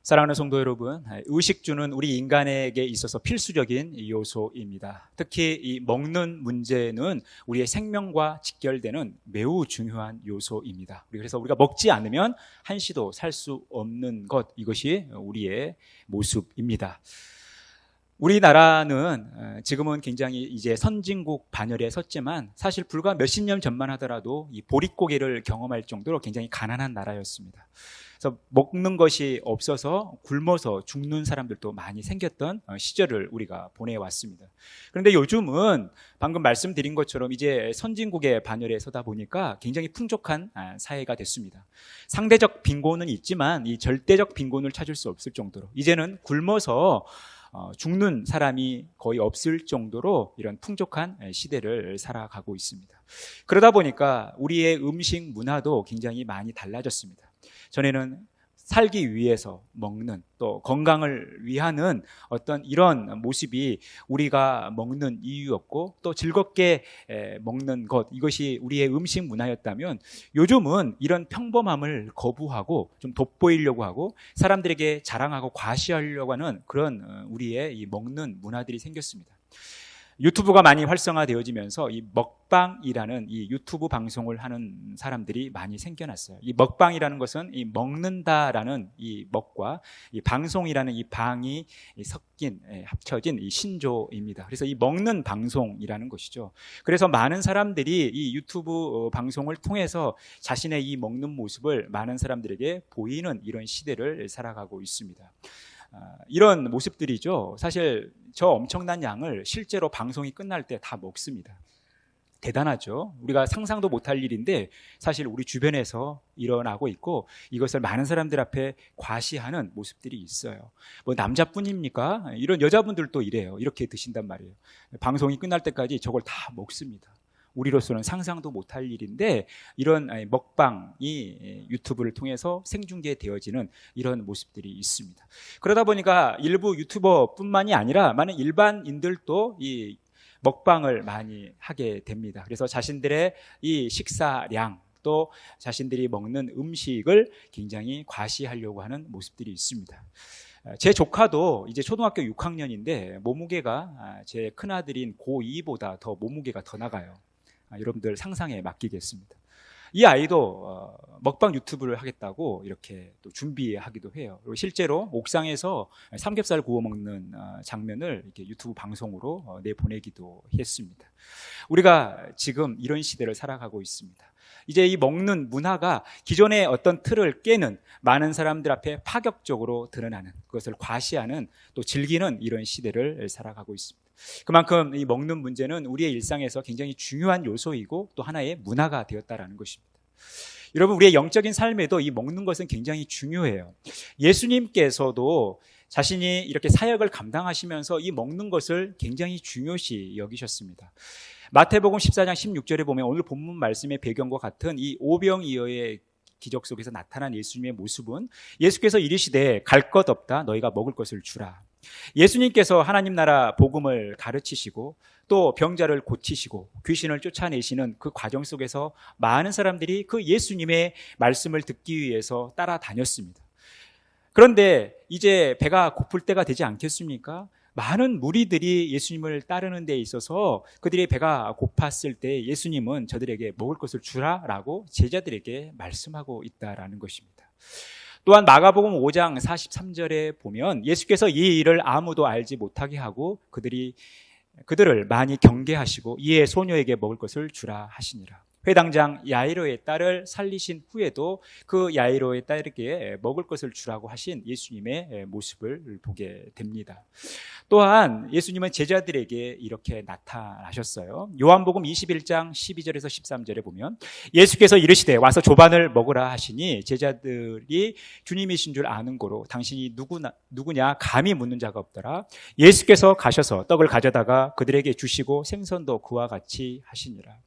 사랑하는 성도 여러분, 의식주는 우리 인간에게 있어서 필수적인 요소입니다. 특히 이 먹는 문제는 우리의 생명과 직결되는 매우 중요한 요소입니다. 그래서 우리가 먹지 않으면 한시도 살 수 없는 것, 이것이 우리의 모습입니다. 우리나라는 지금은 굉장히 이제 선진국 반열에 섰지만 사실 불과 몇십 년 전만 하더라도 이 보릿고개를 경험할 정도로 굉장히 가난한 나라였습니다. 그래서 먹는 것이 없어서 굶어서 죽는 사람들도 많이 생겼던 시절을 우리가 보내왔습니다. 그런데 요즘은 방금 말씀드린 것처럼 이제 선진국의 반열에 서다 보니까 굉장히 풍족한 사회가 됐습니다. 상대적 빈곤은 있지만 이 절대적 빈곤을 찾을 수 없을 정도로 이제는 굶어서 죽는 사람이 거의 없을 정도로 이런 풍족한 시대를 살아가고 있습니다. 그러다 보니까 우리의 음식 문화도 굉장히 많이 달라졌습니다. 전에는 살기 위해서 먹는, 또 건강을 위하는 어떤 이런 모습이 우리가 먹는 이유였고, 또 즐겁게 먹는 것, 이것이 우리의 음식 문화였다면 요즘은 이런 평범함을 거부하고 좀 돋보이려고 하고 사람들에게 자랑하고 과시하려고 하는 그런 우리의 이 먹는 문화들이 생겼습니다. 유튜브가 많이 활성화되어지면서 이 먹방이라는 이 유튜브 방송을 하는 사람들이 많이 생겨났어요. 이 먹방이라는 것은 이 먹는다라는 이 먹과 이 방송이라는 이 방이 섞인, 합쳐진 이 신조입니다. 그래서 이 먹는 방송이라는 것이죠. 그래서 많은 사람들이 이 유튜브 방송을 통해서 자신의 이 먹는 모습을 많은 사람들에게 보이는 이런 시대를 살아가고 있습니다. 이런 모습들이죠. 사실 저 엄청난 양을 실제로 방송이 끝날 때 다 먹습니다. 대단하죠. 우리가 상상도 못할 일인데 사실 우리 주변에서 일어나고 있고 이것을 많은 사람들 앞에 과시하는 모습들이 있어요. 뭐 남자뿐입니까? 이런 여자분들도 이래요. 이렇게 드신단 말이에요. 방송이 끝날 때까지 저걸 다 먹습니다. 우리로서는 상상도 못할 일인데 이런 먹방이 유튜브를 통해서 생중계되어지는 이런 모습들이 있습니다. 그러다 보니까 일부 유튜버뿐만이 아니라 많은 일반인들도 이 먹방을 많이 하게 됩니다. 그래서 자신들의 이 식사량, 또 자신들이 먹는 음식을 굉장히 과시하려고 하는 모습들이 있습니다. 제 조카도 이제 초등학교 6학년인데 몸무게가 제 큰아들인 고2보다 더 몸무게가 더 나가요. 여러분들 상상에 맡기겠습니다. 이 아이도 먹방 유튜브를 하겠다고 이렇게 또 준비하기도 해요. 그리고 실제로 옥상에서 삼겹살 구워 먹는 장면을 이렇게 유튜브 방송으로 내보내기도 했습니다. 우리가 지금 이런 시대를 살아가고 있습니다. 이제 이 먹는 문화가 기존의 어떤 틀을 깨는, 많은 사람들 앞에 파격적으로 드러나는, 그것을 과시하는, 또 즐기는 이런 시대를 살아가고 있습니다. 그만큼 이 먹는 문제는 우리의 일상에서 굉장히 중요한 요소이고 또 하나의 문화가 되었다라는 것입니다. 여러분, 우리의 영적인 삶에도 이 먹는 것은 굉장히 중요해요. 예수님께서도 자신이 이렇게 사역을 감당하시면서 이 먹는 것을 굉장히 중요시 여기셨습니다. 마태복음 14장 16절에 보면 오늘 본문 말씀의 배경과 같은 이 오병이어의 기적 속에서 나타난 예수님의 모습은 예수께서 이르시되 갈 것 없다, 너희가 먹을 것을 주라. 예수님께서 하나님 나라 복음을 가르치시고 또 병자를 고치시고 귀신을 쫓아내시는 그 과정 속에서 많은 사람들이 그 예수님의 말씀을 듣기 위해서 따라다녔습니다. 그런데 이제 배가 고플 때가 되지 않겠습니까? 많은 무리들이 예수님을 따르는 데 있어서 그들의 배가 고팠을 때 예수님은 저들에게 먹을 것을 주라라고 제자들에게 말씀하고 있다라는 것입니다. 또한 마가복음 5장 43절에 보면 예수께서 이 일을 아무도 알지 못하게 하고 그들을 많이 경계하시고 이에 소녀에게 먹을 것을 주라 하시니라. 회당장 야이로의 딸을 살리신 후에도 그 야이로의 딸에게 먹을 것을 주라고 하신 예수님의 모습을 보게 됩니다. 또한 예수님은 제자들에게 이렇게 나타나셨어요. 요한복음 21장 12절에서 13절에 보면 예수께서 이르시되 와서 조반을 먹으라 하시니 제자들이 주님이신 줄 아는 고로 당신이 누구냐 감히 묻는 자가 없더라. 예수께서 가셔서 떡을 가져다가 그들에게 주시고 생선도 그와 같이 하시니라.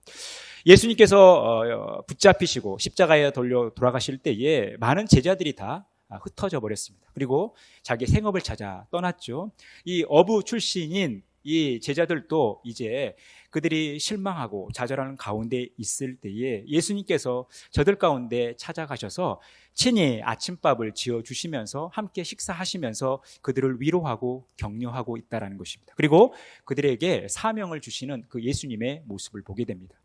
예수님께서 붙잡히시고 십자가에 돌아가실 때에 많은 제자들이 다 흩어져 버렸습니다. 그리고 자기 생업을 찾아 떠났죠. 이 어부 출신인 이 제자들도 이제 그들이 실망하고 좌절하는 가운데 있을 때에 예수님께서 저들 가운데 찾아가셔서 친히 아침밥을 지어주시면서 함께 식사하시면서 그들을 위로하고 격려하고 있다는 것입니다. 그리고 그들에게 사명을 주시는 그 예수님의 모습을 보게 됩니다.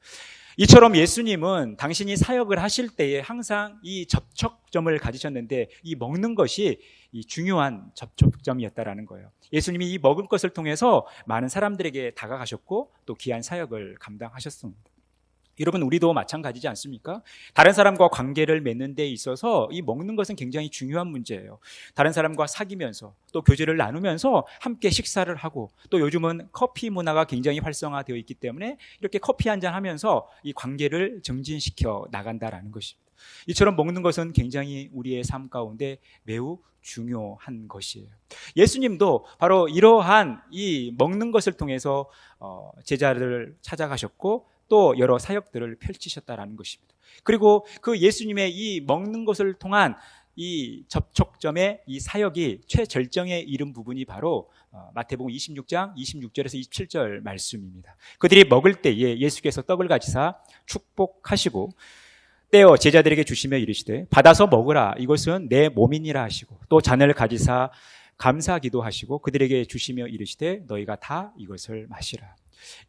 이처럼 예수님은 당신이 사역을 하실 때에 항상 이 접촉점을 가지셨는데 이 먹는 것이 이 중요한 접촉점이었다라는 거예요. 예수님이 이 먹을 것을 통해서 많은 사람들에게 다가가셨고 또 귀한 사역을 감당하셨습니다. 여러분, 우리도 마찬가지지 않습니까? 다른 사람과 관계를 맺는 데 있어서 이 먹는 것은 굉장히 중요한 문제예요. 다른 사람과 사귀면서 또 교제를 나누면서 함께 식사를 하고 또 요즘은 커피 문화가 굉장히 활성화되어 있기 때문에 이렇게 커피 한잔 하면서 이 관계를 증진시켜 나간다라는 것입니다. 이처럼 먹는 것은 굉장히 우리의 삶 가운데 매우 중요한 것이에요. 예수님도 바로 이러한 이 먹는 것을 통해서 제자를 찾아가셨고 또 여러 사역들을 펼치셨다라는 것입니다. 그리고 그 예수님의 이 먹는 것을 통한 이 접촉점의 이 사역이 최절정에 이른 부분이 바로 마태복음 26장 26절에서 27절 말씀입니다. 그들이 먹을 때에 예수께서 떡을 가지사 축복하시고 떼어 제자들에게 주시며 이르시되 받아서 먹으라, 이것은 내 몸이니라 하시고 또 잔을 가지사 감사기도 하시고 그들에게 주시며 이르시되 너희가 다 이것을 마시라.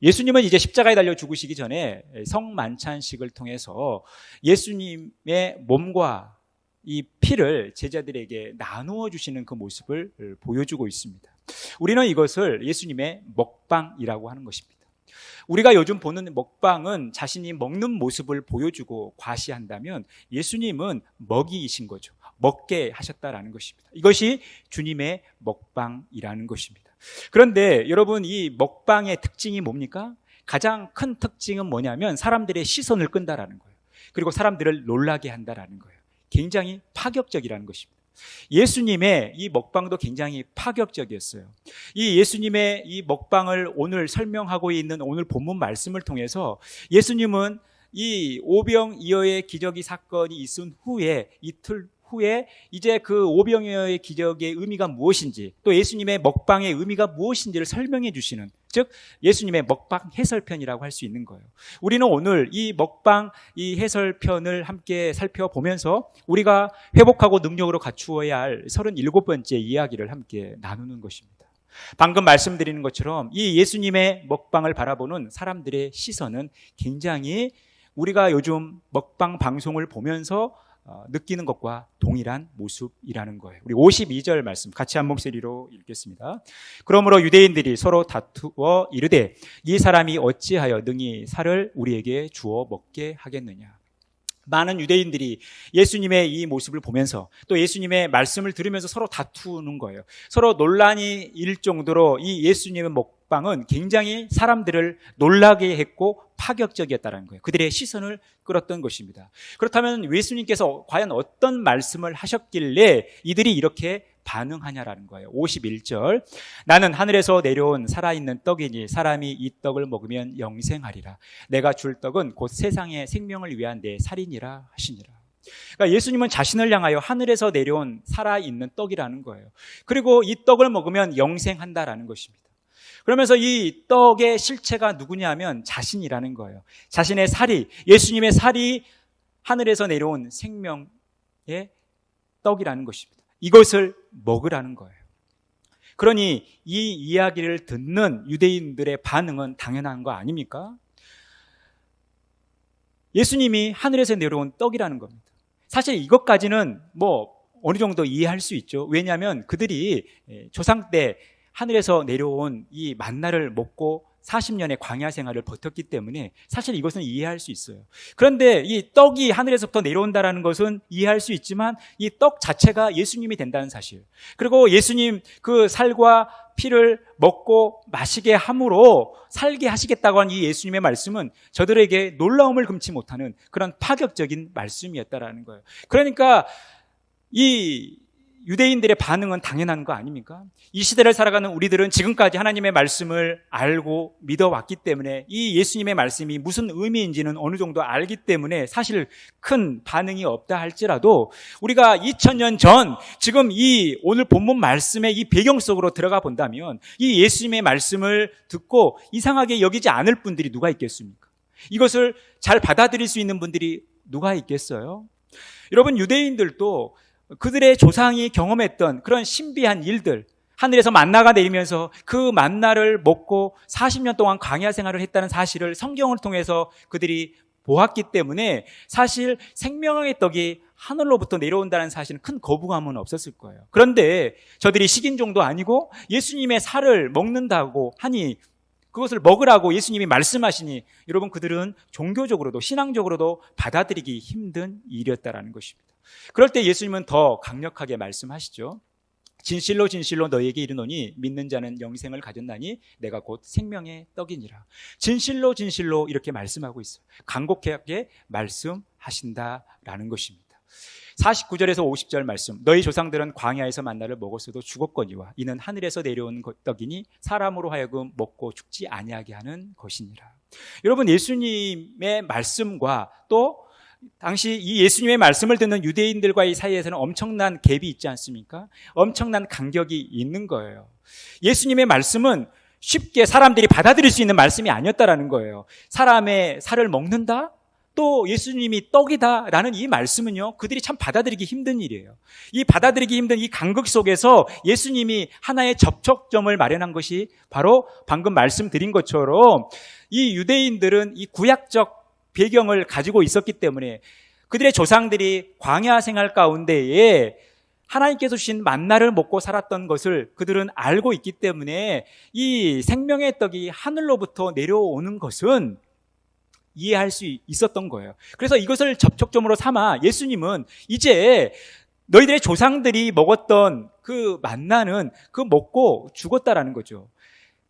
예수님은 이제 십자가에 달려 죽으시기 전에 성만찬식을 통해서 예수님의 몸과 이 피를 제자들에게 나누어 주시는 그 모습을 보여주고 있습니다. 우리는 이것을 예수님의 먹방이라고 하는 것입니다. 우리가 요즘 보는 먹방은 자신이 먹는 모습을 보여주고 과시한다면 예수님은 먹이이신 거죠. 먹게 하셨다라는 것입니다. 이것이 주님의 먹방이라는 것입니다. 그런데 여러분, 이 먹방의 특징이 뭡니까? 가장 큰 특징은 뭐냐면 사람들의 시선을 끈다라는 거예요. 그리고 사람들을 놀라게 한다라는 거예요. 굉장히 파격적이라는 것입니다. 예수님의 이 먹방도 굉장히 파격적이었어요. 이 예수님의 이 먹방을 오늘 설명하고 있는 오늘 본문 말씀을 통해서 예수님은 이 오병이어의 기적이 사건이 있은 후에 이틀 후에 이제 그 오병이어의 기적의 의미가 무엇인지 또 예수님의 먹방의 의미가 무엇인지를 설명해 주시는, 즉 예수님의 먹방 해설편이라고 할 수 있는 거예요. 우리는 오늘 이 먹방 이 해설편을 함께 살펴보면서 우리가 회복하고 능력으로 갖추어야 할 37번째 이야기를 함께 나누는 것입니다. 방금 말씀드리는 것처럼 이 예수님의 먹방을 바라보는 사람들의 시선은 굉장히 우리가 요즘 먹방 방송을 보면서 느끼는 것과 동일한 모습이라는 거예요. 우리 52절 말씀 같이 한 목소리로 읽겠습니다. 그러므로 유대인들이 서로 다투어 이르되 이 사람이 어찌하여 능히 살을 우리에게 주어 먹게 하겠느냐. 많은 유대인들이 예수님의 이 모습을 보면서 또 예수님의 말씀을 들으면서 서로 다투는 거예요. 서로 논란이 일 정도로 이 예수님의 먹방은 굉장히 사람들을 놀라게 했고 파격적이었다는 거예요. 그들의 시선을 끌었던 것입니다. 그렇다면 예수님께서 과연 어떤 말씀을 하셨길래 이들이 이렇게 반응하냐라는 거예요. 51절 나는 하늘에서 내려온 살아있는 떡이니 사람이 이 떡을 먹으면 영생하리라. 내가 줄 떡은 곧 세상의 생명을 위한 내 살이니라 하시니라. 그러니까 예수님은 자신을 향하여 하늘에서 내려온 살아있는 떡이라는 거예요. 그리고 이 떡을 먹으면 영생한다라는 것입니다. 그러면서 이 떡의 실체가 누구냐면 자신이라는 거예요. 자신의 살이, 예수님의 살이 하늘에서 내려온 생명의 떡이라는 것입니다. 이것을 먹으라는 거예요. 그러니 이 이야기를 듣는 유대인들의 반응은 당연한 거 아닙니까? 예수님이 하늘에서 내려온 떡이라는 겁니다. 사실 이것까지는 어느 정도 이해할 수 있죠. 왜냐하면 그들이 조상 때 하늘에서 내려온 이 만나를 먹고 40년의 광야 생활을 버텼기 때문에 사실 이것은 이해할 수 있어요. 그런데 이 떡이 하늘에서부터 내려온다는 것은 이해할 수 있지만 이 떡 자체가 예수님이 된다는 사실, 그리고 예수님 그 살과 피를 먹고 마시게 함으로 살게 하시겠다고 한 이 예수님의 말씀은 저들에게 놀라움을 금치 못하는 그런 파격적인 말씀이었다라는 거예요. 그러니까 이 유대인들의 반응은 당연한 거 아닙니까? 이 시대를 살아가는 우리들은 지금까지 하나님의 말씀을 알고 믿어왔기 때문에 이 예수님의 말씀이 무슨 의미인지는 어느 정도 알기 때문에 사실 큰 반응이 없다 할지라도 우리가 2000년 전 지금 이 오늘 본문 말씀의 이 배경 속으로 들어가 본다면 이 예수님의 말씀을 듣고 이상하게 여기지 않을 분들이 누가 있겠습니까? 이것을 잘 받아들일 수 있는 분들이 누가 있겠어요? 여러분, 유대인들도 그들의 조상이 경험했던 그런 신비한 일들, 하늘에서 만나가 내리면서 그 만나를 먹고 40년 동안 광야 생활을 했다는 사실을 성경을 통해서 그들이 보았기 때문에 사실 생명의 떡이 하늘로부터 내려온다는 사실은 큰 거부감은 없었을 거예요. 그런데 저들이 식인종도 아니고 예수님의 살을 먹는다고 하니, 그것을 먹으라고 예수님이 말씀하시니 여러분, 그들은 종교적으로도 신앙적으로도 받아들이기 힘든 일이었다라는 것입니다. 그럴 때 예수님은 더 강력하게 말씀하시죠. 진실로 진실로 너희에게 이르노니 믿는 자는 영생을 가졌나니 내가 곧 생명의 떡이니라. 진실로 진실로 이렇게 말씀하고 있어요. 간곡하게 말씀하신다라는 것입니다. 49절에서 50절 말씀, 너희 조상들은 광야에서 만나를 먹었어도 죽었거니와 이는 하늘에서 내려온 떡이니 사람으로 하여금 먹고 죽지 아니하게 하는 것이니라. 여러분, 예수님의 말씀과 또 당시 이 예수님의 말씀을 듣는 유대인들과의 사이에서는 엄청난 갭이 있지 않습니까? 엄청난 간격이 있는 거예요. 예수님의 말씀은 쉽게 사람들이 받아들일 수 있는 말씀이 아니었다라는 거예요. 사람의 살을 먹는다? 또 예수님이 떡이다라는 이 말씀은요, 그들이 참 받아들이기 힘든 일이에요. 이 받아들이기 힘든 이 간극 속에서 예수님이 하나의 접촉점을 마련한 것이 바로 방금 말씀드린 것처럼 이 유대인들은 이 구약적 배경을 가지고 있었기 때문에 그들의 조상들이 광야 생활 가운데에 하나님께서 주신 만나를 먹고 살았던 것을 그들은 알고 있기 때문에 이 생명의 떡이 하늘로부터 내려오는 것은 이해할 수 있었던 거예요. 그래서 이것을 접촉점으로 삼아 예수님은 이제 너희들의 조상들이 먹었던 그 만나는 그 먹고 죽었다라는 거죠.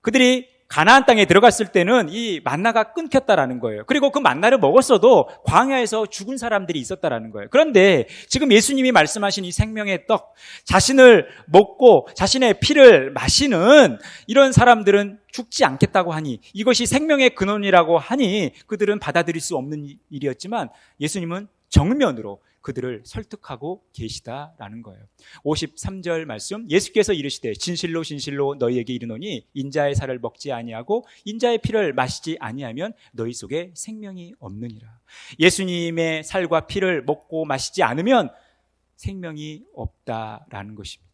그들이 가나안 땅에 들어갔을 때는 이 만나가 끊겼다라는 거예요. 그리고 그 만나를 먹었어도 광야에서 죽은 사람들이 있었다라는 거예요. 그런데 지금 예수님이 말씀하신 이 생명의 떡, 자신을 먹고 자신의 피를 마시는 이런 사람들은 죽지 않겠다고 하니, 이것이 생명의 근원이라고 하니 그들은 받아들일 수 없는 일이었지만 예수님은 정면으로 그들을 설득하고 계시다라는 거예요. 53절 말씀, 예수께서 이르시되 진실로 진실로 너희에게 이르노니 인자의 살을 먹지 아니하고 인자의 피를 마시지 아니하면 너희 속에 생명이 없느니라. 예수님의 살과 피를 먹고 마시지 않으면 생명이 없다라는 것입니다.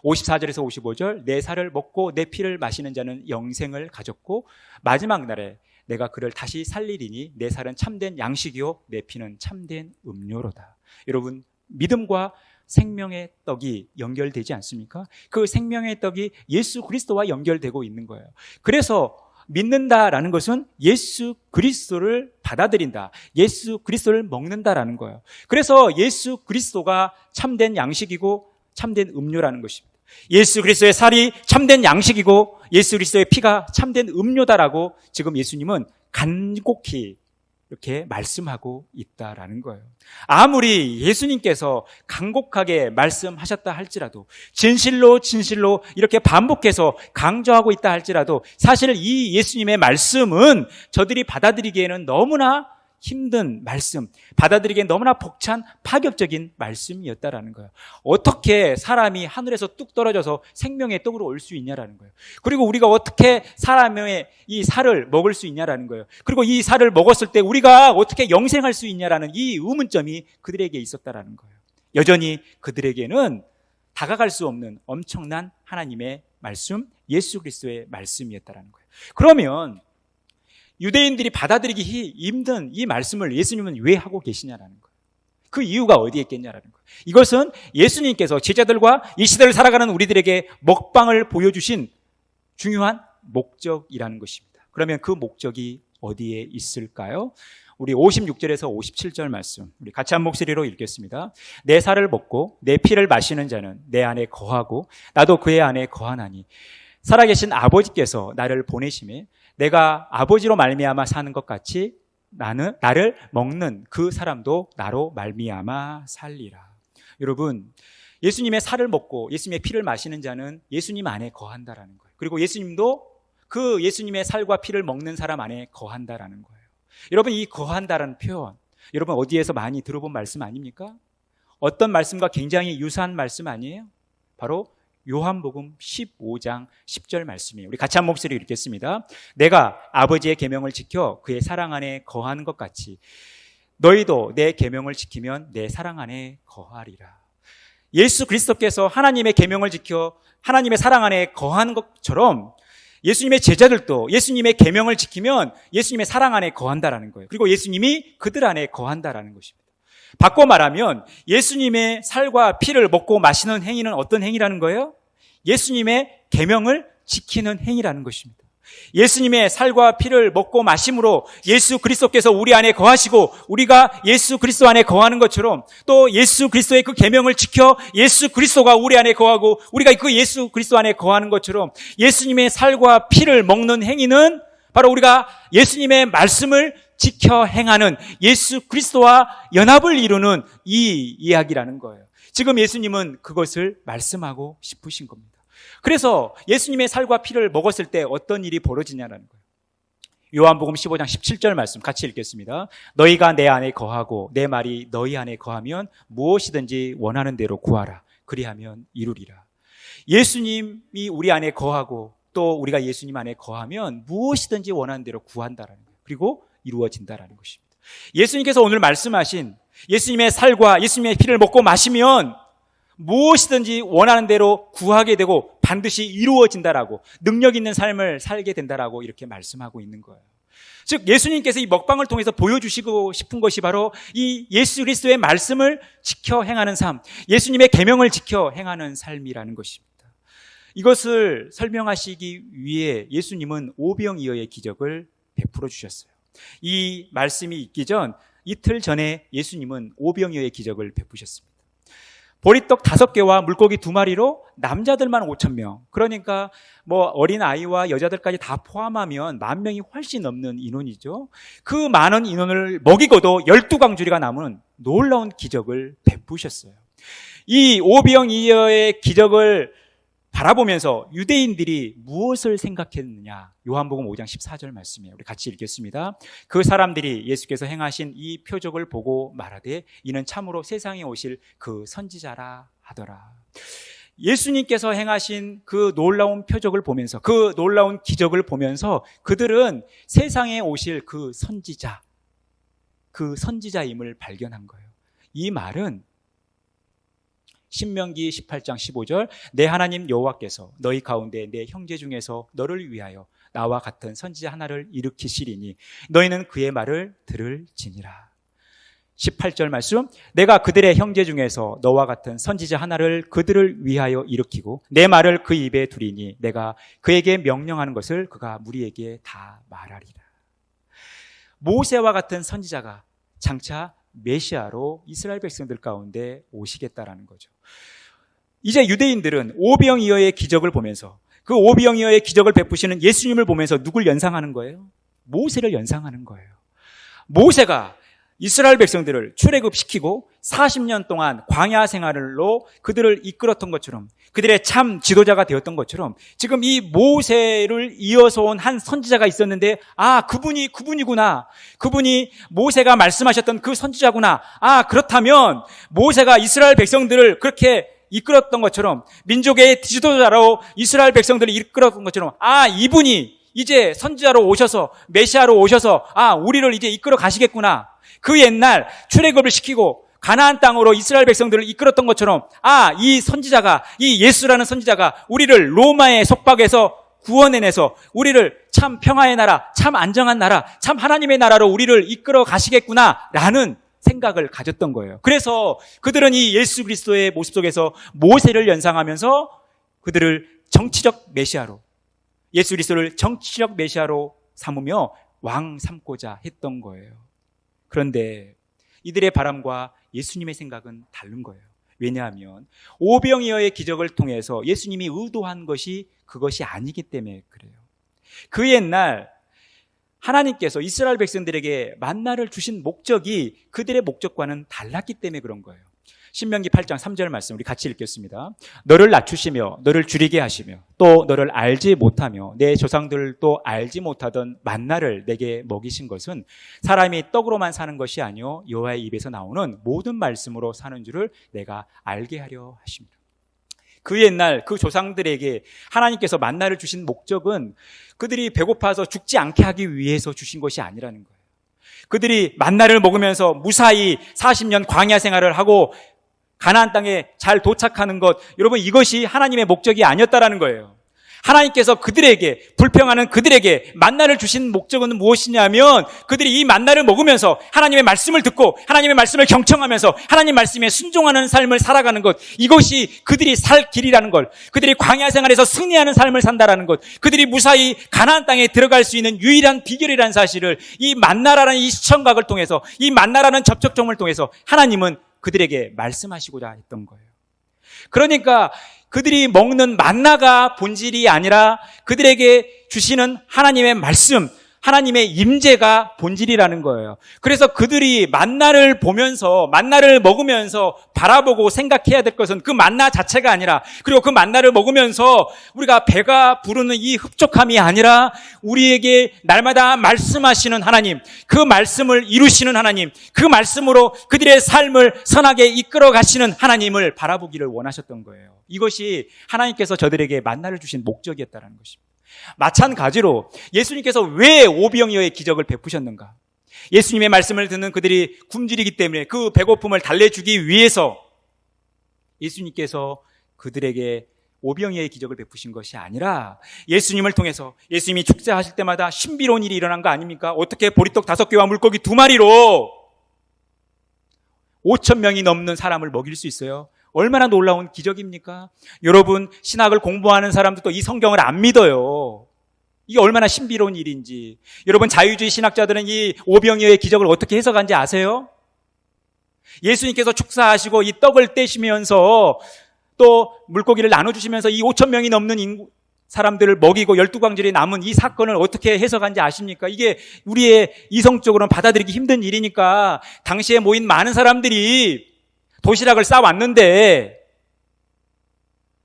54절에서 55절, 내 살을 먹고 내 피를 마시는 자는 영생을 가졌고 마지막 날에 내가 그를 다시 살리리니 내 살은 참된 양식이요 내 피는 참된 음료로다. 여러분, 믿음과 생명의 떡이 연결되지 않습니까? 그 생명의 떡이 예수 그리스도와 연결되고 있는 거예요. 그래서 믿는다라는 것은 예수 그리스도를 받아들인다, 예수 그리스도를 먹는다라는 거예요. 그래서 예수 그리스도가 참된 양식이고 참된 음료라는 것입니다. 예수 그리스도의 살이 참된 양식이고 예수 그리스도의 피가 참된 음료다라고 지금 예수님은 간곡히 이렇게 말씀하고 있다라는 거예요. 아무리 예수님께서 간곡하게 말씀하셨다 할지라도, 진실로 진실로 이렇게 반복해서 강조하고 있다 할지라도 사실 이 예수님의 말씀은 저들이 받아들이기에는 너무나 힘든 말씀, 받아들이기엔 너무나 벅찬 파격적인 말씀이었다라는 거예요. 어떻게 사람이 하늘에서 뚝 떨어져서 생명의 떡으로 올 수 있냐라는 거예요. 그리고 우리가 어떻게 사람의 이 살을 먹을 수 있냐라는 거예요. 그리고 이 살을 먹었을 때 우리가 어떻게 영생할 수 있냐라는 이 의문점이 그들에게 있었다라는 거예요. 여전히 그들에게는 다가갈 수 없는 엄청난 하나님의 말씀, 예수 그리스도의 말씀이었다라는 거예요. 그러면 유대인들이 받아들이기 힘든 이 말씀을 예수님은 왜 하고 계시냐라는 거예요. 그 이유가 어디에 있겠냐라는 거예요. 이것은 예수님께서 제자들과 이 시대를 살아가는 우리들에게 먹방을 보여주신 중요한 목적이라는 것입니다. 그러면 그 목적이 어디에 있을까요? 우리 56절에서 57절 말씀, 우리 같이 한 목소리로 읽겠습니다. 내 살을 먹고 내 피를 마시는 자는 내 안에 거하고 나도 그의 안에 거하나니 살아계신 아버지께서 나를 보내심에 내가 아버지로 말미암아 사는 것 같이 나를 먹는 그 사람도 나로 말미암아 살리라. 여러분, 예수님의 살을 먹고 예수님의 피를 마시는 자는 예수님 안에 거한다라는 거예요. 그리고 예수님도 그 예수님의 살과 피를 먹는 사람 안에 거한다라는 거예요. 여러분, 이 거한다라는 표현, 여러분 어디에서 많이 들어본 말씀 아닙니까? 어떤 말씀과 굉장히 유사한 말씀 아니에요? 바로 요한복음 15장 10절 말씀이에요. 우리 같이 한 목소리 읽겠습니다. 내가 아버지의 계명을 지켜 그의 사랑 안에 거하는 것 같이 너희도 내 계명을 지키면 내 사랑 안에 거하리라. 예수 그리스도께서 하나님의 계명을 지켜 하나님의 사랑 안에 거하는 것처럼 예수님의 제자들도 예수님의 계명을 지키면 예수님의 사랑 안에 거한다라는 거예요. 그리고 예수님이 그들 안에 거한다라는 것입니다. 바꿔 말하면 예수님의 살과 피를 먹고 마시는 행위는 어떤 행위라는 거예요? 예수님의 계명을 지키는 행위라는 것입니다. 예수님의 살과 피를 먹고 마심으로 예수 그리스도께서 우리 안에 거하시고 우리가 예수 그리스도 안에 거하는 것처럼 또 예수 그리스도의 그 계명을 지켜 예수 그리스도가 우리 안에 거하고 우리가 그 예수 그리스도 안에 거하는 것처럼 예수님의 살과 피를 먹는 행위는 바로 우리가 예수님의 말씀을 지켜 행하는 예수 그리스도와 연합을 이루는 이 이야기라는 거예요. 지금 예수님은 그것을 말씀하고 싶으신 겁니다. 그래서 예수님의 살과 피를 먹었을 때 어떤 일이 벌어지냐는 거예요. 요한복음 15장 17절 말씀 같이 읽겠습니다. 너희가 내 안에 거하고 내 말이 너희 안에 거하면 무엇이든지 원하는 대로 구하라. 그리하면 이루리라. 예수님이 우리 안에 거하고 또 우리가 예수님 안에 거하면 무엇이든지 원하는 대로 구한다라는 거예요. 그리고 이루어진다라는 것입니다. 예수님께서 오늘 말씀하신 예수님의 살과 예수님의 피를 먹고 마시면 무엇이든지 원하는 대로 구하게 되고 반드시 이루어진다라고 능력 있는 삶을 살게 된다라고 이렇게 말씀하고 있는 거예요. 즉 예수님께서 이 먹방을 통해서 보여주시고 싶은 것이 바로 이 예수 그리스도의 말씀을 지켜 행하는 삶, 예수님의 계명을 지켜 행하는 삶이라는 것입니다. 이것을 설명하시기 위해 예수님은 오병이어의 기적을 베풀어 주셨어요. 이 말씀이 있기 전 이틀 전에 예수님은 오병이어의 기적을 베푸셨습니다. 보리떡 5개와 물고기 2마리로 남자들만 5,000명. 그러니까 어린 아이와 여자들까지 다 포함하면 10,000명이 훨씬 넘는 인원이죠. 그 많은 인원을 먹이고도 12광주리가 남은 놀라운 기적을 베푸셨어요. 이 오병이어의 기적을 바라보면서 유대인들이 무엇을 생각했느냐? 요한복음 5장 14절 말씀이에요. 우리 같이 읽겠습니다. 그 사람들이 예수께서 행하신 이 표적을 보고 말하되 이는 참으로 세상에 오실 그 선지자라 하더라. 예수님께서 행하신 그 놀라운 표적을 보면서 그 놀라운 기적을 보면서 그들은 세상에 오실 그 선지자임을 발견한 거예요. 이 말은 신명기 18장 15절 내 하나님 여호와께서 너희 가운데 내 형제 중에서 너를 위하여 나와 같은 선지자 하나를 일으키시리니 너희는 그의 말을 들을지니라. 18절 말씀 내가 그들의 형제 중에서 너와 같은 선지자 하나를 그들을 위하여 일으키고 내 말을 그 입에 두리니 내가 그에게 명령하는 것을 그가 무리에게 다 말하리라. 모세와 같은 선지자가 장차 메시아로 이스라엘 백성들 가운데 오시겠다라는 거죠. 이제 유대인들은 오병이어의 기적을 보면서 그 오병이어의 기적을 베푸시는 예수님을 보면서 누굴 연상하는 거예요? 모세를 연상하는 거예요. 모세가 이스라엘 백성들을 출애굽시키고 40년 동안 광야 생활로 그들을 이끌었던 것처럼 그들의 참 지도자가 되었던 것처럼 지금 이 모세를 이어서 온 한 선지자가 있었는데 그분이구나. 그분이 모세가 말씀하셨던 그 선지자구나. 그렇다면 모세가 이스라엘 백성들을 그렇게 이끌었던 것처럼 민족의 지도자로 이스라엘 백성들을 이끌었던 것처럼 이분이 이제 선지자로 오셔서 메시아로 오셔서 우리를 이제 이끌어 가시겠구나. 그 옛날 출애굽을 시키고 가나안 땅으로 이스라엘 백성들을 이끌었던 것처럼 이 선지자가 이 예수라는 선지자가 우리를 로마의 속박에서 구원해내서 우리를 참 평화의 나라, 참 안정한 나라, 참 하나님의 나라로 우리를 이끌어 가시겠구나라는 생각을 가졌던 거예요. 그래서 그들은 이 예수 그리스도의 모습 속에서 모세를 연상하면서 그들을 정치적 메시아로 예수 그리스도를 정치적 메시아로 삼으며 왕 삼고자 했던 거예요. 그런데 이들의 바람과 예수님의 생각은 다른 거예요. 왜냐하면 오병이어의 기적을 통해서 예수님이 의도한 것이 그것이 아니기 때문에 그래요. 그 옛날 하나님께서 이스라엘 백성들에게 만나를 주신 목적이 그들의 목적과는 달랐기 때문에 그런 거예요. 신명기 8장 3절 말씀 우리 같이 읽겠습니다. 너를 낮추시며 너를 줄이게 하시며 또 너를 알지 못하며 내 조상들도 알지 못하던 만나를 내게 먹이신 것은 사람이 떡으로만 사는 것이 아니요 여호와의 입에서 나오는 모든 말씀으로 사는 줄을 내가 알게 하려 하십니다. 그 옛날 그 조상들에게 하나님께서 만나를 주신 목적은 그들이 배고파서 죽지 않게 하기 위해서 주신 것이 아니라는 거예요. 그들이 만나를 먹으면서 무사히 40년 광야 생활을 하고 가나안 땅에 잘 도착하는 것, 여러분 이것이 하나님의 목적이 아니었다라는 거예요. 하나님께서 그들에게, 불평하는 그들에게 만나를 주신 목적은 무엇이냐면 그들이 이 만나를 먹으면서 하나님의 말씀을 듣고 하나님의 말씀을 경청하면서 하나님 말씀에 순종하는 삶을 살아가는 것, 이것이 그들이 살 길이라는 것, 그들이 광야 생활에서 승리하는 삶을 산다라는 것, 그들이 무사히 가나안 땅에 들어갈 수 있는 유일한 비결이라는 사실을 이 만나라는 이 시청각을 통해서, 이 만나라는 접촉점을 통해서 하나님은 그들에게 말씀하시고자 했던 거예요. 그러니까 그들이 먹는 만나가 본질이 아니라 그들에게 주시는 하나님의 말씀, 하나님의 임재가 본질이라는 거예요. 그래서 그들이 만나를 보면서, 만나를 먹으면서 바라보고 생각해야 될 것은 그 만나 자체가 아니라, 그리고 그 만나를 먹으면서 우리가 배가 부르는 이 흡족함이 아니라 우리에게 날마다 말씀하시는 하나님, 그 말씀을 이루시는 하나님, 그 말씀으로 그들의 삶을 선하게 이끌어 가시는 하나님을 바라보기를 원하셨던 거예요. 이것이 하나님께서 저들에게 만나를 주신 목적이었다는 것입니다. 마찬가지로 예수님께서 왜 오병이어의 기적을 베푸셨는가? 예수님의 말씀을 듣는 그들이 굶주리기 때문에 그 배고픔을 달래주기 위해서 예수님께서 그들에게 오병이어의 기적을 베푸신 것이 아니라 예수님을 통해서, 예수님이 축제하실 때마다 신비로운 일이 일어난 거 아닙니까? 어떻게 보리떡 5개와 물고기 2마리로 5,000명이 넘는 사람을 먹일 수 있어요? 얼마나 놀라운 기적입니까? 여러분, 신학을 공부하는 사람들도 이 성경을 안 믿어요. 이게 얼마나 신비로운 일인지. 여러분, 자유주의 신학자들은 이 오병이어의 기적을 어떻게 해석한지 아세요? 예수님께서 축사하시고 이 떡을 떼시면서 또 물고기를 나눠주시면서 이 5,000명이 넘는 사람들을 먹이고 12광절이 남은 이 사건을 어떻게 해석한지 아십니까? 이게 우리의 이성적으로는 받아들이기 힘든 일이니까 당시에 모인 많은 사람들이 도시락을 싸왔는데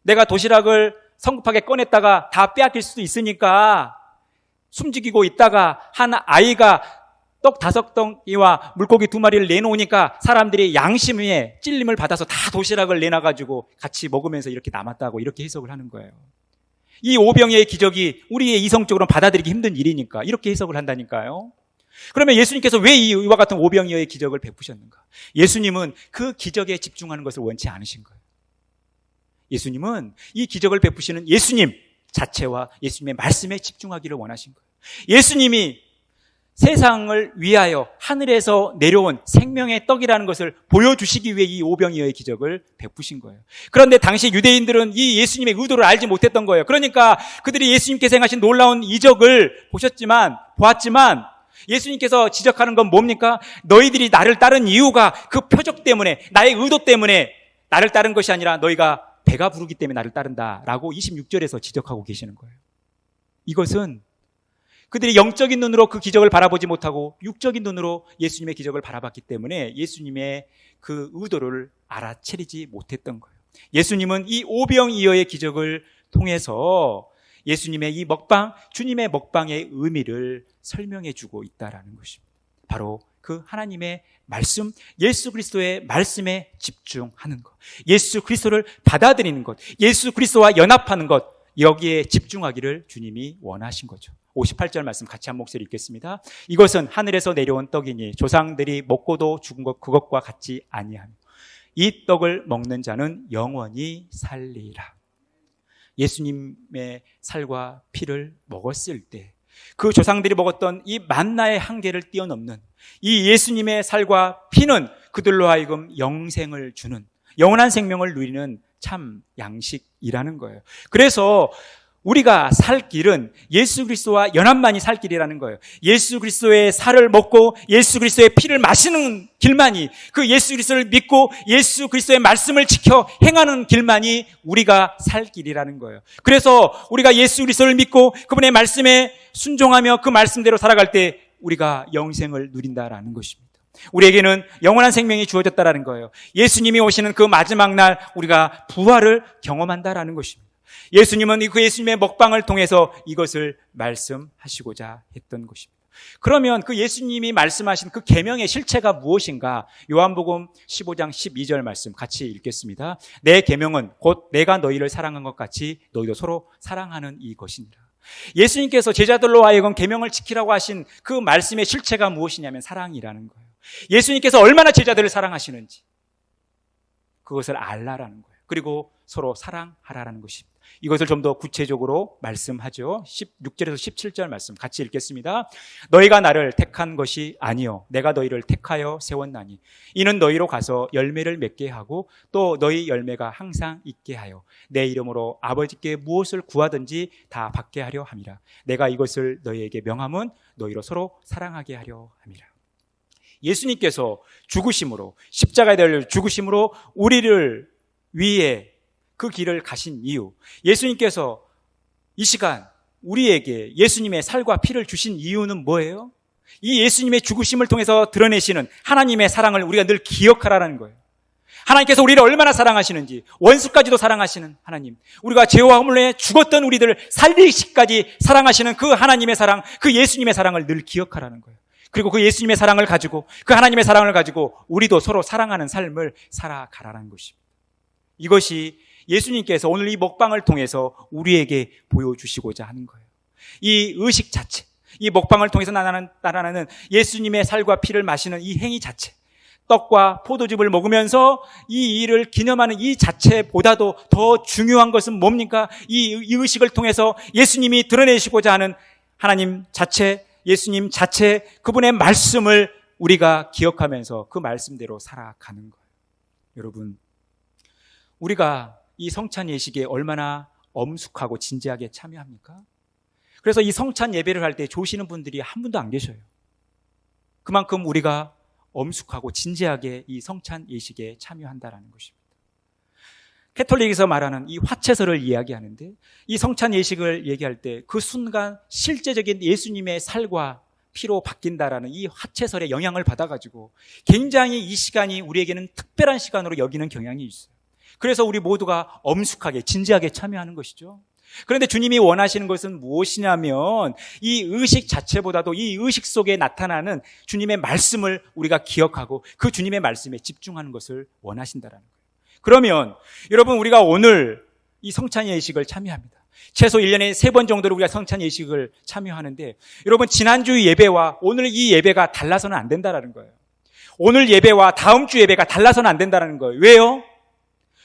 내가 도시락을 성급하게 꺼냈다가 다 빼앗길 수도 있으니까 숨죽이고 있다가 한 아이가 떡 5덩이와 물고기 2마리를 내놓으니까 사람들이 양심에 찔림을 받아서 다 도시락을 내놔가지고 같이 먹으면서 이렇게 남았다고 이렇게 해석을 하는 거예요. 이 오병이어의 기적이 우리의 이성적으로는 받아들이기 힘든 일이니까 이렇게 해석을 한다니까요. 그러면 예수님께서 왜 이와 같은 오병이어의 기적을 베푸셨는가? 예수님은 그 기적에 집중하는 것을 원치 않으신 거예요. 예수님은 이 기적을 베푸시는 예수님 자체와 예수님의 말씀에 집중하기를 원하신 거예요. 예수님이 세상을 위하여 하늘에서 내려온 생명의 떡이라는 것을 보여주시기 위해 이 오병이어의 기적을 베푸신 거예요. 그런데 당시 유대인들은 이 예수님의 의도를 알지 못했던 거예요. 그러니까 그들이 예수님께서 행하신 놀라운 이적을 보았지만 예수님께서 지적하는 건 뭡니까? 너희들이 나를 따른 이유가 그 표적 때문에, 나의 의도 때문에 나를 따른 것이 아니라 너희가 배가 부르기 때문에 나를 따른다라고 26절에서 지적하고 계시는 거예요. 이것은 그들이 영적인 눈으로 그 기적을 바라보지 못하고 육적인 눈으로 예수님의 기적을 바라봤기 때문에 예수님의 그 의도를 알아채리지 못했던 거예요. 예수님은 이 오병이어의 기적을 통해서 예수님의 이 먹방, 주님의 먹방의 의미를 설명해 주고 있다라는 것입니다. 바로 그 하나님의 말씀, 예수 그리스도의 말씀에 집중하는 것, 예수 그리스도를 받아들이는 것, 예수 그리스도와 연합하는 것, 여기에 집중하기를 주님이 원하신 거죠. 58절 말씀 같이 한 목소리 읽겠습니다. 이것은 하늘에서 내려온 떡이니 조상들이 먹고도 죽은 것 그것과 같지 아니하며 이 떡을 먹는 자는 영원히 살리라. 예수님의 살과 피를 먹었을 때 그 조상들이 먹었던 이 만나의 한계를 뛰어넘는 이 예수님의 살과 피는 그들로 하여금 영생을 주는, 영원한 생명을 누리는 참 양식이라는 거예요. 그래서 우리가 살 길은 예수 그리스도와 연합만이 살 길이라는 거예요. 예수 그리스도의 살을 먹고 예수 그리스도의 피를 마시는 길만이, 그 예수 그리스도를 믿고 예수 그리스도의 말씀을 지켜 행하는 길만이 우리가 살 길이라는 거예요. 그래서 우리가 예수 그리스도를 믿고 그분의 말씀에 순종하며 그 말씀대로 살아갈 때 우리가 영생을 누린다라는 것입니다. 우리에게는 영원한 생명이 주어졌다라는 거예요. 예수님이 오시는 그 마지막 날 우리가 부활을 경험한다라는 것입니다. 예수님은 그 예수님의 먹방을 통해서 이것을 말씀하시고자 했던 것입니다. 그러면 그 예수님이 말씀하신 그 계명의 실체가 무엇인가? 요한복음 15장 12절 말씀 같이 읽겠습니다. 내 계명은 곧 내가 너희를 사랑한 것 같이 너희도 서로 사랑하는 이것이니라. 예수님께서 제자들로 하여금 계명을 지키라고 하신 그 말씀의 실체가 무엇이냐면 사랑이라는 거예요. 예수님께서 얼마나 제자들을 사랑하시는지 그것을 알라라는 거예요. 그리고 서로 사랑하라라는 것입니다. 이것을 좀 더 구체적으로 말씀하죠. 16절에서 17절 말씀 같이 읽겠습니다. 너희가 나를 택한 것이 아니요 내가 너희를 택하여 세웠나니 이는 너희로 가서 열매를 맺게 하고 또 너희 열매가 항상 있게 하여 내 이름으로 아버지께 무엇을 구하든지 다 받게 하려 함이라. 내가 이것을 너희에게 명함은 너희로 서로 사랑하게 하려 함이라. 예수님께서 죽으심으로 십자가에 달려 죽으심으로 우리를 위해 그 길을 가신 이유, 예수님께서 이 시간 우리에게 예수님의 살과 피를 주신 이유는 뭐예요? 이 예수님의 죽으심을 통해서 드러내시는 하나님의 사랑을 우리가 늘 기억하라는 거예요. 하나님께서 우리를 얼마나 사랑하시는지, 원수까지도 사랑하시는 하나님, 우리가 죄와 허물에 죽었던 우리들을 살리시까지 사랑하시는 그 하나님의 사랑, 그 예수님의 사랑을 늘 기억하라는 거예요. 그리고 그 예수님의 사랑을 가지고, 그 하나님의 사랑을 가지고 우리도 서로 사랑하는 삶을 살아가라는 것입니다. 이것이 예수님께서 오늘 이 먹방을 통해서 우리에게 보여주시고자 하는 거예요. 이 의식 자체, 이 먹방을 통해서 나타나는 예수님의 살과 피를 마시는 이 행위 자체, 떡과 포도즙을 먹으면서 이 일을 기념하는 이 자체보다도 더 중요한 것은 뭡니까? 이 의식을 통해서 예수님이 드러내시고자 하는 하나님 자체, 예수님 자체, 그분의 말씀을 우리가 기억하면서 그 말씀대로 살아가는 거예요. 여러분, 우리가 이 성찬 예식에 얼마나 엄숙하고 진지하게 참여합니까? 그래서 이 성찬 예배를 할 때 조시는 분들이 한 분도 안 계셔요. 그만큼 우리가 엄숙하고 진지하게 이 성찬 예식에 참여한다라는 것입니다. 캐톨릭에서 말하는 이 화채설을 이야기하는데, 이 성찬 예식을 얘기할 때 그 순간 실제적인 예수님의 살과 피로 바뀐다라는 이 화채설의 영향을 받아가지고 굉장히 이 시간이 우리에게는 특별한 시간으로 여기는 경향이 있어요. 그래서 우리 모두가 엄숙하게 진지하게 참여하는 것이죠. 그런데 주님이 원하시는 것은 무엇이냐면 이 의식 자체보다도 이 의식 속에 나타나는 주님의 말씀을 우리가 기억하고 그 주님의 말씀에 집중하는 것을 원하신다라는 거예요. 그러면 여러분, 우리가 오늘 이 성찬 예식을 참여합니다. 최소 1년에 3번 정도로 우리가 성찬 예식을 참여하는데, 여러분, 지난주 예배와 오늘 이 예배가 달라서는 안 된다는 거예요. 오늘 예배와 다음 주 예배가 달라서는 안 된다는 거예요. 왜요?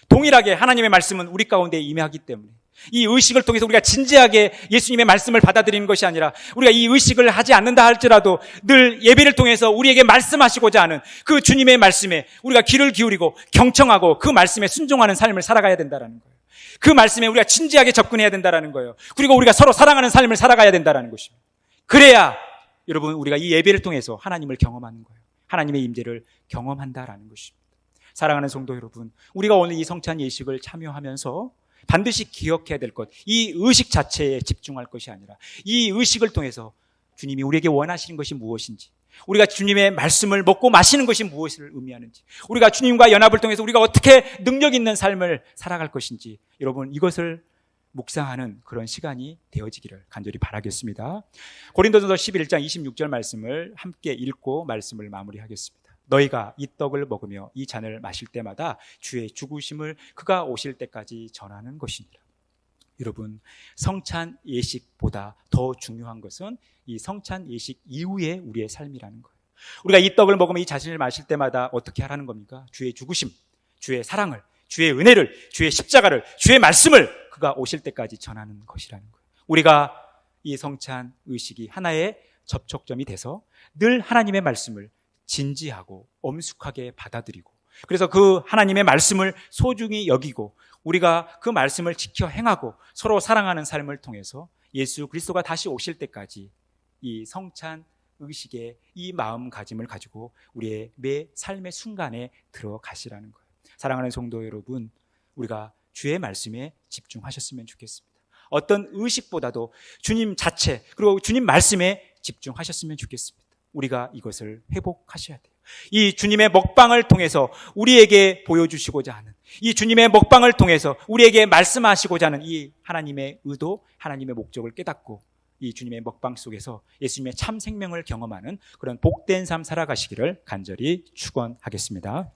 동일하게 하나님의 말씀은 우리 가운데 임하기 때문에, 이 의식을 통해서 우리가 진지하게 예수님의 말씀을 받아들이는 것이 아니라, 우리가 이 의식을 하지 않는다 할지라도 늘 예배를 통해서 우리에게 말씀하시고자 하는 그 주님의 말씀에 우리가 귀를 기울이고 경청하고 그 말씀에 순종하는 삶을 살아가야 된다는 거예요. 그 말씀에 우리가 진지하게 접근해야 된다는 거예요. 그리고 우리가 서로 사랑하는 삶을 살아가야 된다는 것입니다. 그래야 여러분, 우리가 이 예배를 통해서 하나님을 경험하는 거예요. 하나님의 임재를 경험한다라는 것입니다. 사랑하는 성도 여러분, 우리가 오늘 이 성찬 예식을 참여하면서 반드시 기억해야 될 것, 이 의식 자체에 집중할 것이 아니라 이 의식을 통해서 주님이 우리에게 원하시는 것이 무엇인지, 우리가 주님의 말씀을 먹고 마시는 것이 무엇을 의미하는지, 우리가 주님과 연합을 통해서 우리가 어떻게 능력 있는 삶을 살아갈 것인지, 여러분, 이것을 묵상하는 그런 시간이 되어지기를 간절히 바라겠습니다. 고린도전서 11장 26절 말씀을 함께 읽고 말씀을 마무리하겠습니다. 너희가 이 떡을 먹으며 이 잔을 마실 때마다 주의 죽으심을 그가 오실 때까지 전하는 것이니라. 여러분, 성찬 예식보다 더 중요한 것은 이 성찬 예식 이후의 우리의 삶이라는 거예요. 우리가 이 떡을 먹으며 이 잔을 마실 때마다 어떻게 하라는 겁니까? 주의 죽으심, 주의 사랑을, 주의 은혜를, 주의 십자가를, 주의 말씀을 그가 오실 때까지 전하는 것이라는 거예요. 우리가 이 성찬 의식이 하나의 접촉점이 돼서 늘 하나님의 말씀을 진지하고 엄숙하게 받아들이고, 그래서 그 하나님의 말씀을 소중히 여기고 우리가 그 말씀을 지켜 행하고 서로 사랑하는 삶을 통해서 예수 그리스도가 다시 오실 때까지 이 성찬 의식의 이 마음가짐을 가지고 우리의 매 삶의 순간에 들어가시라는 거예요. 사랑하는 성도 여러분, 우리가 주의 말씀에 집중하셨으면 좋겠습니다. 어떤 의식보다도 주님 자체, 그리고 주님 말씀에 집중하셨으면 좋겠습니다. 우리가 이것을 회복하셔야 돼요. 이 주님의 먹방을 통해서 우리에게 보여주시고자 하는, 이 주님의 먹방을 통해서 우리에게 말씀하시고자 하는 이 하나님의 의도, 하나님의 목적을 깨닫고 이 주님의 먹방 속에서 예수님의 참 생명을 경험하는 그런 복된 삶 살아가시기를 간절히 축원하겠습니다.